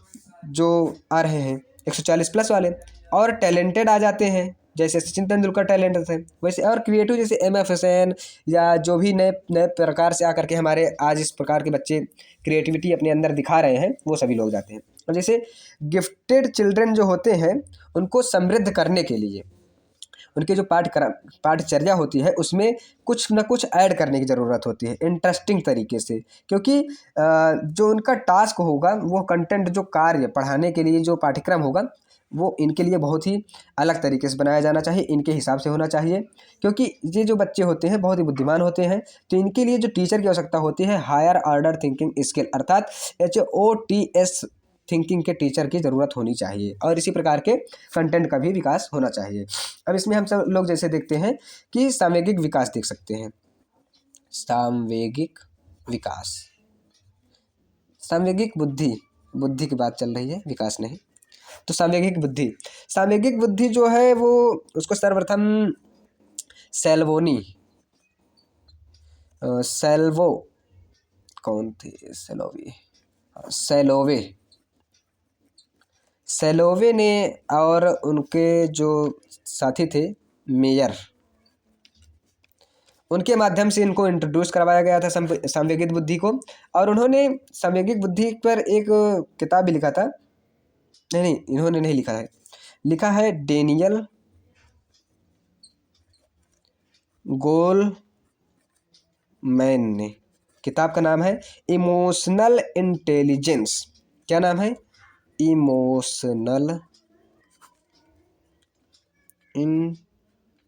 जो आ रहे हैं 140 प्लस वाले, और टैलेंटेड आ जाते हैं जैसे सचिन तेंदुलकर टैलेंट थे वैसे, और क्रिएटिव जैसे MF हुसैन या जो भी नए नए प्रकार से आकर के हमारे आज इस प्रकार के बच्चे क्रिएटिविटी अपने अंदर दिखा रहे हैं, वो सभी लोग जाते हैं। और जैसे गिफ्टेड चिल्ड्रन जो होते हैं उनको समृद्ध करने के लिए उनके जो पाठचर्या होती है उसमें कुछ न कुछ ऐड करने की ज़रूरत होती है इंटरेस्टिंग तरीके से, क्योंकि जो उनका टास्क होगा, वो कंटेंट, जो कार्य पढ़ाने के लिए जो पाठ्यक्रम होगा, वो इनके लिए बहुत ही अलग तरीके से बनाया जाना चाहिए, इनके हिसाब से होना चाहिए। क्योंकि ये जो बच्चे होते हैं बहुत ही बुद्धिमान होते हैं, तो इनके लिए जो टीचर की आवश्यकता होती है हायर ऑर्डर थिंकिंग स्किल अर्थात HOTS थिंकिंग के टीचर की ज़रूरत होनी चाहिए, और इसी प्रकार के कंटेंट का भी विकास होना चाहिए। अब इसमें हम सब लोग जैसे देखते हैं कि सामवेगिक विकास देख सकते हैं, सामवेगिक विकास, सामवेगिक बुद्धि, बुद्धि की बात चल रही है, विकास नहीं। तो सामवेगिक बुद्धि, सामवेगिक बुद्धि जो है वो उसको सर्वप्रथम सेल्वोनी, सेल्वो कौन थे, सेलोवी, सेलोवे, सेलोवे ने और उनके जो साथी थे मेयर, उनके माध्यम से इनको इंट्रोड्यूस करवाया गया था सामवेगिक बुद्धि को। और उन्होंने सामवेगिक बुद्धि पर एक किताब भी लिखा था, नहीं इन्होंने नहीं लिखा है, लिखा है डेनियल गोलमैन ने। किताब का नाम है इमोशनल इंटेलिजेंस। क्या नाम है? इमोशनल इंटेलिजेंस,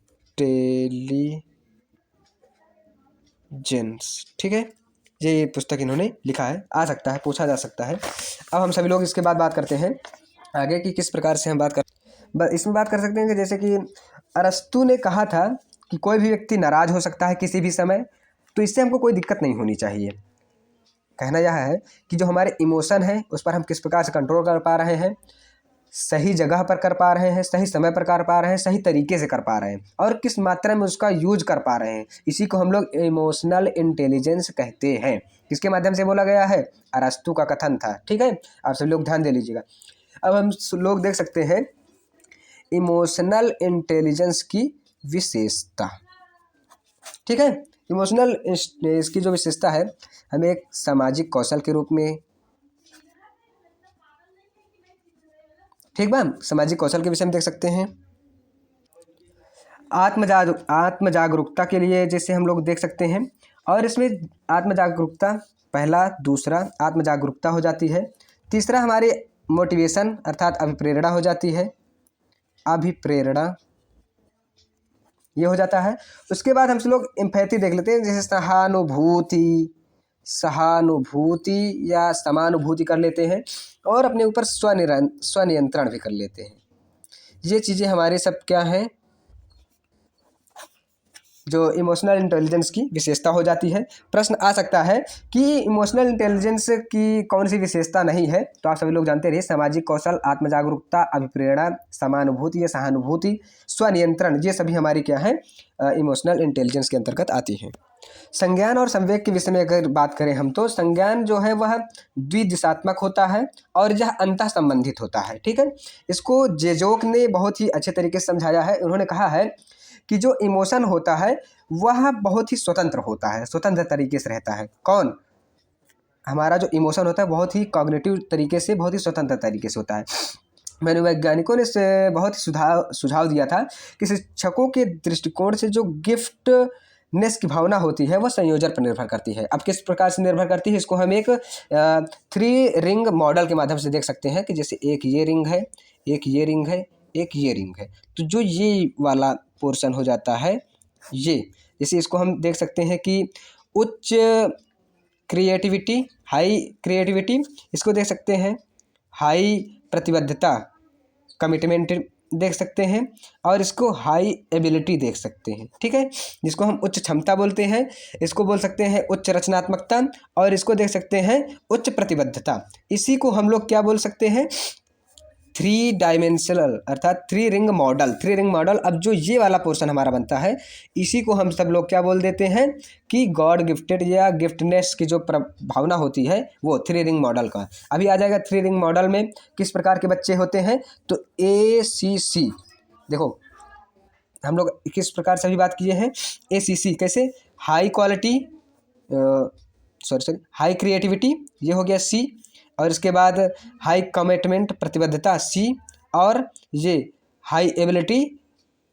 ठीक है। ये पुस्तक इन्होंने लिखा है, आ सकता है, पूछा जा सकता है। अब हम सभी लोग इसके बाद बात करते हैं आगे कि किस प्रकार से हम इसमें बात कर सकते हैं कि जैसे कि अरस्तु ने कहा था कि कोई भी व्यक्ति नाराज़ हो सकता है किसी भी समय, तो इससे हमको कोई दिक्कत नहीं होनी चाहिए। कहना यह है कि जो हमारे इमोशन हैं उस पर हम किस प्रकार से कंट्रोल कर पा रहे हैं, सही जगह पर कर पा रहे हैं, सही समय पर कर पा रहे हैं, सही तरीके से कर पा रहे हैं, और किस मात्रा में उसका यूज कर पा रहे हैं, इसी को हम लोग इमोशनल इंटेलिजेंस कहते हैं। किसके माध्यम से बोला गया है? अरस्तु का कथन था, ठीक है। आप सभी लोग ध्यान दे लीजिएगा। अब हम लोग देख सकते हैं इमोशनल इंटेलिजेंस की विशेषता, ठीक है। इमोशनल इसकी जो विशेषता है, हमें एक सामाजिक कौशल के रूप में, ठीक बा, सामाजिक कौशल के विषय में देख सकते हैं। आत्म जागरूकता के लिए जैसे हम लोग देख सकते हैं, और इसमें आत्म जागरूकता पहला, दूसरा आत्म जागरूकता हो जाती है, तीसरा हमारे मोटिवेशन अर्थात अभिप्रेरणा हो जाती है, अभिप्रेरणा ये हो जाता है। उसके बाद हम लोग एम्पैथी देख लेते हैं, जैसे सहानुभूति या समानुभूति कर लेते हैं, और अपने ऊपर स्वनियंत्रण भी कर लेते हैं। ये चीज़ें हमारे सब क्या हैं, जो इमोशनल इंटेलिजेंस की विशेषता हो जाती है। प्रश्न आ सकता है कि इमोशनल इंटेलिजेंस की कौन सी विशेषता नहीं है, तो आप सभी लोग जानते रहिए सामाजिक कौशल, आत्म जागरूकता, अभिप्रेरणा, समानुभूति या सहानुभूति, स्वनियंत्रण, ये सभी हमारी क्या है, इमोशनल इंटेलिजेंस के अंतर्गत आती हैं। संज्ञान और संवेग के विषय में अगर बात करें हम, तो संज्ञान जो है वह द्विदिशात्मक होता है और यह अंतः संबंधित होता है, ठीक है। इसको जेजोक ने बहुत ही अच्छे तरीके से समझाया है। उन्होंने कहा है कि जो इमोशन होता है वह बहुत ही स्वतंत्र होता है, स्वतंत्र तरीके से रहता है। कौन? हमारा जो इमोशन होता है बहुत ही कॉग्निटिव तरीके से, बहुत ही स्वतंत्र तरीके से होता है। मनोवैज्ञानिकों ने बहुत ही सुझाव दिया था कि शिक्षकों के दृष्टिकोण से जो गिफ्टनेस की भावना होती है वह संयोजन पर निर्भर करती है। अब किस प्रकार से निर्भर करती है, इसको हम एक 3 रिंग मॉडल के माध्यम से देख सकते हैं कि जैसे एक ये रिंग है, एक ये रिंग है, एक ये रिंग है। तो जो ये वाला पोर्शन हो जाता है ये, जैसे इसको हम देख सकते हैं कि उच्च क्रिएटिविटी, हाई क्रिएटिविटी, इसको देख सकते हैं हाई प्रतिबद्धता, कमिटमेंट देख सकते हैं और इसको हाई एबिलिटी देख सकते हैं, ठीक है, जिसको हम उच्च क्षमता बोलते हैं। इसको बोल सकते हैं उच्च रचनात्मकता, और इसको देख सकते हैं उच्च प्रतिबद्धता। इसी को हम लोग क्या बोल सकते हैं, थ्री डायमेंशनल अर्थात three ring model. Three ring model, अब जो ये वाला पोर्शन हमारा बनता है इसी को हम सब लोग क्या बोल देते हैं कि गॉड गिफ्टेड या गिफ्टनेस की जो भावना होती है वो थ्री रिंग मॉडल का। अभी आ जाएगा थ्री रिंग मॉडल में किस प्रकार के बच्चे होते हैं, तो ACC, देखो हम लोग किस प्रकार से अभी बात किए हैं, ACC कैसे, high quality, sorry high creativity, ये हो गया C, और इसके बाद हाई कमिटमेंट प्रतिबद्धता C, और ये हाई एबिलिटी,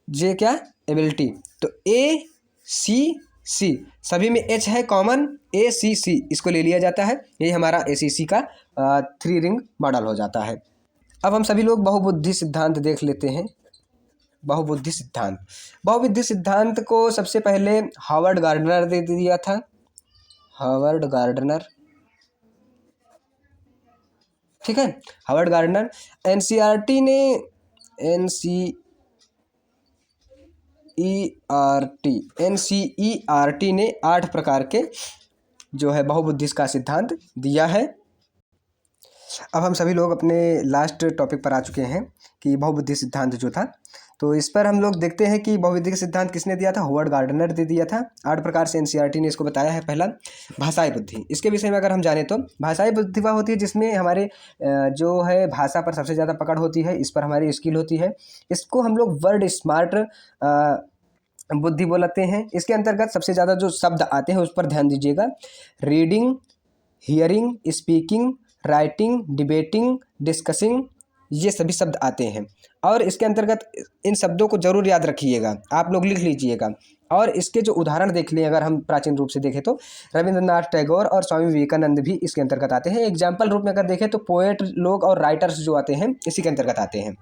ये क्या एबिलिटी, तो ACC, सभी में H है कॉमन, ACC इसको ले लिया जाता है, यही हमारा ACC का थ्री रिंग मॉडल हो जाता है। अब हम सभी लोग बहुबुद्धि सिद्धांत देख लेते हैं। बहुबुद्धि सिद्धांत, बहुबुद्धि सिद्धांत को सबसे पहले हार्वर्ड गार्डनर दे दिया था, हार्वर्ड गार्डनर, ठीक है, हार्वर्ड गार्डनर। एनसीईआरटी ने 8 प्रकार के जो है बहुबुद्धि का सिद्धांत दिया है। अब हम सभी लोग अपने लास्ट टॉपिक पर आ चुके हैं कि बहुबुद्धि सिद्धांत जो था, तो इस पर हम लोग देखते हैं कि बहुबुद्धि का सिद्धांत किसने दिया था, हार्वर्ड गार्डनर दे दिया था। 8 प्रकार से एनसीईआरटी ने इसको बताया है। पहला भाषाई बुद्धि, इसके विषय में अगर हम जाने तो भाषाई बुद्धि वह होती है जिसमें हमारे जो है भाषा पर सबसे ज़्यादा पकड़ होती है, इस पर हमारी स्किल होती है। इसको हम लोग वर्ड स्मार्ट बुद्धि बोलते हैं। इसके अंतर्गत सबसे ज़्यादा जो शब्द आते हैं उस पर ध्यान दीजिएगा, reading, hearing, speaking, writing, debating, discussing, ये सभी शब्द आते हैं। और इसके अंतर्गत इन शब्दों को जरूर याद रखिएगा, आप लोग लिख लीजिएगा। और इसके जो उदाहरण देख लें अगर हम प्राचीन रूप से देखें तो रविंद्रनाथ टैगोर और स्वामी विवेकानंद भी इसके अंतर्गत आते हैं। एग्जाम्पल रूप में अगर देखें तो पोएट लोग और राइटर्स जो आते हैं इसी के अंतर्गत आते हैं।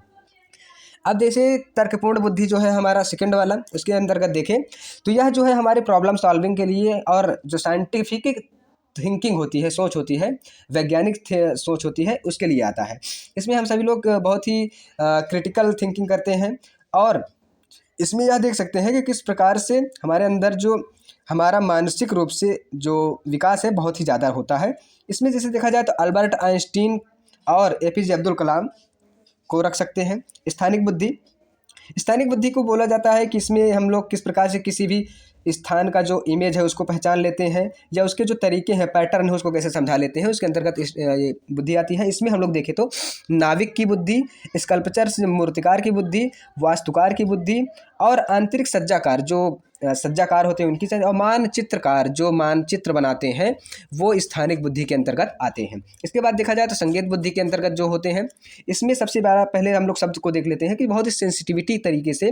अब जैसे तर्कपूर्ण बुद्धि जो है हमारा सेकंड वाला, उसके अंतर्गत देखें तो यह जो है हमारे प्रॉब्लम सॉल्विंग के लिए और जो साइंटिफिक थिंकिंग होती है, सोच होती है, वैज्ञानिक सोच होती है, उसके लिए आता है। इसमें हम सभी लोग बहुत ही क्रिटिकल थिंकिंग करते हैं, और इसमें यह देख सकते हैं कि किस प्रकार से हमारे अंदर जो हमारा मानसिक रूप से जो विकास है बहुत ही ज़्यादा होता है। इसमें जैसे देखा जाए तो अल्बर्ट आइंस्टीन और APJ अब्दुल कलाम को रख सकते हैं। स्थानिक बुद्धि, स्थानिक बुद्धि को बोला जाता है कि इसमें हम लोग किस प्रकार से किसी भी स्थान का जो इमेज है उसको पहचान लेते हैं, या उसके जो तरीके हैं, पैटर्न है, उसको कैसे समझा लेते हैं, उसके अंतर्गत ये बुद्धि आती है। इसमें हम लोग देखें तो नाविक की बुद्धि, स्कल्पचर मूर्तिकार की बुद्धि, वास्तुकार की बुद्धि, और आंतरिक सज्जाकार जो सज्जाकार होते हैं उनकी, और मानचित्रकार जो मानचित्र बनाते हैं वो स्थानिक बुद्धि के अंतर्गत आते हैं। इसके बाद देखा जाए तो संगीत बुद्धि के अंतर्गत जो होते हैं, इसमें सबसे बड़ा पहले हम लोग शब्द को देख लेते हैं कि बहुत ही सेंसिटिविटी तरीके से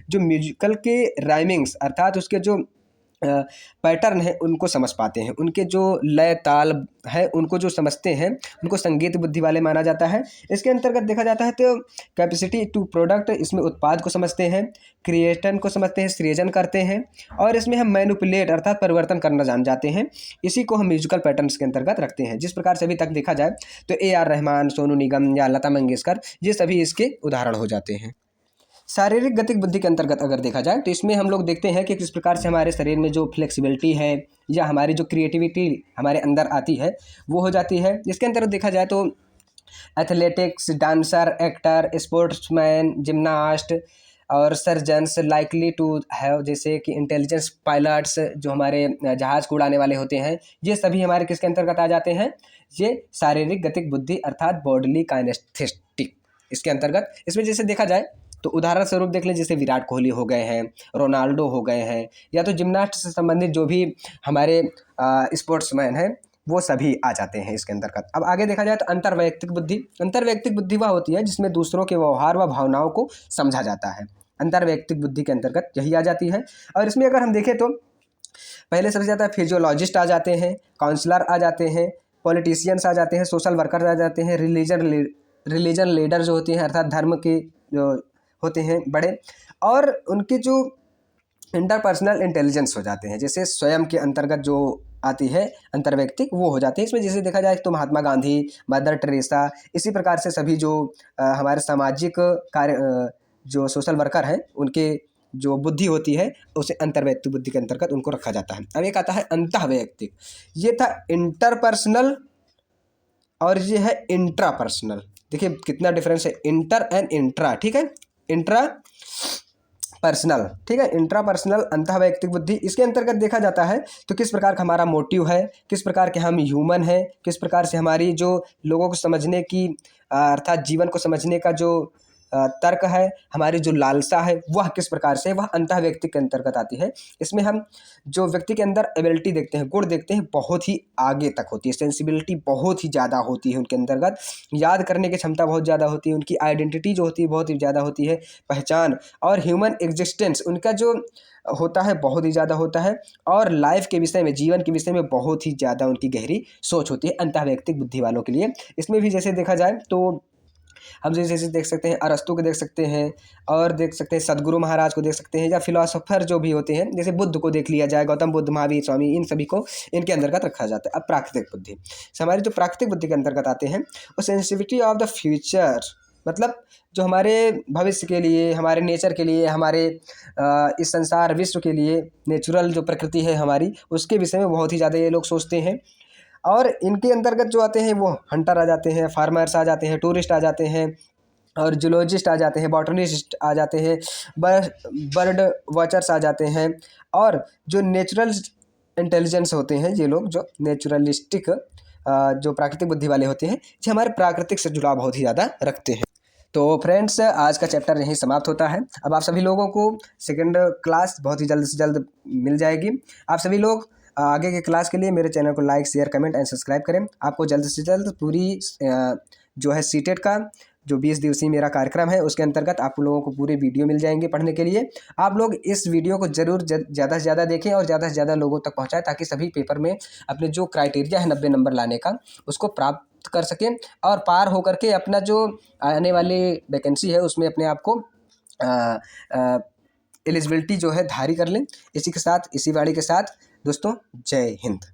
जो म्यूजिकल के राइमिंग्स अर्थात उसके जो पैटर्न है उनको समझ पाते हैं, उनके जो लय ताल है उनको जो समझते हैं उनको संगीत बुद्धि वाले माना जाता है। इसके अंतर्गत देखा जाता है तो कैपेसिटी टू प्रोडक्ट, इसमें उत्पाद को समझते हैं, क्रिएशन को समझते हैं, सृजन करते हैं, और इसमें हम मैनिपुलेट अर्थात परिवर्तन करना जान जाते हैं। इसी को हम म्यूजिकल पैटर्न्स के अंतर्गत रखते हैं। जिस प्रकार से अभी तक देखा जाए तो AR रहमान, सोनू निगम या लता मंगेशकर, ये सभी इसके उदाहरण हो जाते हैं। शारीरिक गतिक बुद्धि के अंतर्गत अगर देखा जाए तो इसमें हम लोग देखते हैं कि किस प्रकार से हमारे शरीर में जो फ्लेक्सिबिलिटी है या हमारी जो क्रिएटिविटी हमारे अंदर आती है वो हो जाती है। इसके अंतर्गत देखा जाए तो athletics, dancer, actor, sportsman, gymnast और सर्जन्स लाइकली टू हैव, जैसे कि इंटेलिजेंस पायलट्स जो हमारे जहाज़ को उड़ाने वाले होते हैं, ये सभी हमारे किसके अंतर्गत आ जाते हैं, ये शारीरिक गतिक बुद्धि अर्थात बॉडीली काइनेस्थेटिक इसके अंतर्गत। इसमें जैसे देखा जाए तो उदाहरण स्वरूप देख लें, जैसे विराट कोहली हो गए हैं, रोनाल्डो हो गए हैं, या तो जिम्नास्ट से संबंधित जो भी हमारे स्पोर्ट्समैन हैं वो सभी आ जाते हैं इसके अंतर्गत। अब आगे देखा जाए तो अंतर्वैयक्तिक बुद्धि, अंतर्वैयक्तिक बुद्धि वह होती है जिसमें दूसरों के व्यवहार व भावनाओं को समझा जाता है, अंतर्वैयक्तिक बुद्धि के अंतर्गत यही आ जाती है। और इसमें अगर हम देखें तो पहले सबसे ज़्यादा फिजियोलॉजिस्ट आ जाते हैं, काउंसलर आ जाते हैं, पॉलिटिशियंस आ जाते हैं, सोशल वर्कर आ जाते हैं, रिलीजन लीडर जो होते हैं अर्थात धर्म के जो होते हैं बड़े, और उनके जो इंटरपर्सनल इंटेलिजेंस हो जाते हैं, जैसे स्वयं के अंतर्गत जो आती है अंतर्वैयक्तिक वो हो जाते हैं। इसमें जैसे देखा जाए तो महात्मा गांधी, मदर टेरेसा, इसी प्रकार से सभी जो हमारे सामाजिक कार्य जो सोशल वर्कर हैं उनके जो बुद्धि होती है उसे अंतर्वैयक्तिक बुद्धि के अंतर्गत उनको रखा जाता है। अब एक आता है अंतःवैयक्तिक, ये था इंटरपर्सनल और ये है इंट्रापर्सनल। देखिए कितना डिफरेंस है, इंटर एंड इंट्रा, ठीक है, इंट्रा पर्सनल, ठीक है, इंट्रापर्सनल अंतःवैयक्तिक बुद्धि। इसके अंतर्गत देखा जाता है तो किस प्रकार का हमारा मोटिव है, किस प्रकार के हम ह्यूमन है, किस प्रकार से हमारी जो लोगों को समझने की अर्थात जीवन को समझने का जो तर्क है, हमारी जो लालसा है वह किस प्रकार से, वह अंतःवैयक्तिक के अंतर्गत आती है। इसमें हम जो व्यक्ति के अंदर एबिलिटी देखते हैं, गुण देखते हैं, बहुत ही आगे तक होती है, सेंसिबिलिटी बहुत ही ज़्यादा होती है उनके अंतर्गत, याद करने की क्षमता बहुत ज़्यादा होती है, उनकी आइडेंटिटी जो होती है बहुत ही ज़्यादा होती है, पहचान और ह्यूमन एग्जिस्टेंस उनका जो होता है बहुत ही ज़्यादा होता है, और लाइफ के विषय में, जीवन के विषय में बहुत ही ज़्यादा उनकी गहरी सोच होती है अंतःवैयक्तिक बुद्धि वालों के लिए। इसमें भी जैसे देखा जाए तो हम जैसे देख सकते हैं अरस्तु को देख सकते हैं, और देख सकते हैं सदगुरु महाराज को देख सकते हैं, या फिलोसोफर जो भी होते हैं जैसे बुद्ध को देख लिया जाए, गौतम बुद्ध, महावीर स्वामी, इन सभी को इनके अंतर्गत रखा जाता है। अब प्राकृतिक बुद्धि, हमारी जो प्राकृतिक बुद्धि के अंतर्गत आते हैं वो सेंसिटिविटी ऑफ द फ्यूचर, मतलब जो हमारे भविष्य के लिए, हमारे नेचर के लिए, हमारे इस संसार विश्व के लिए, नेचुरल जो प्रकृति है हमारी उसके विषय में बहुत ही ज़्यादा ये लोग सोचते हैं। और इनके अंतर्गत जो आते हैं वो हंटर आ जाते हैं, फार्मर्स आ जाते हैं, टूरिस्ट आ जाते हैं, और जूलॉजिस्ट आ जाते हैं, बॉटनिस्ट आ जाते हैं, बर्ड वॉचर्स आ जाते हैं, और जो नेचुरल इंटेलिजेंस होते हैं ये लोग, जो नेचुरलिस्टिक जो प्राकृतिक बुद्धि वाले होते हैं, ये हमारे प्राकृतिक से जुड़ाव बहुत ही ज़्यादा रखते हैं। तो फ्रेंड्स आज का चैप्टर यहीं समाप्त होता है। अब आप सभी लोगों को सेकंड क्लास बहुत ही जल्द से जल्द मिल जाएगी। आप सभी लोग आगे के क्लास के लिए मेरे चैनल को like, share, comment and subscribe करें। आपको जल्द से जल्द पूरी जो है सीटेट का जो 20 दिवसीय मेरा कार्यक्रम है उसके अंतर्गत आप लोगों को पूरे वीडियो मिल जाएंगे पढ़ने के लिए। आप लोग इस वीडियो को ज़रूर ज़्यादा से ज़्यादा देखें और ज़्यादा से ज़्यादा लोगों तक पहुँचाएं, ताकि सभी पेपर में अपने जो क्राइटेरिया है 90 नंबर लाने का उसको प्राप्त कर सकें, और पार होकर के अपना जो आने वाली वैकेंसी है उसमें अपने आप को एलिजिबिलिटी जो है धारी कर लें। इसी के साथ, इसी वाणी के साथ दोस्तों, जय हिंद।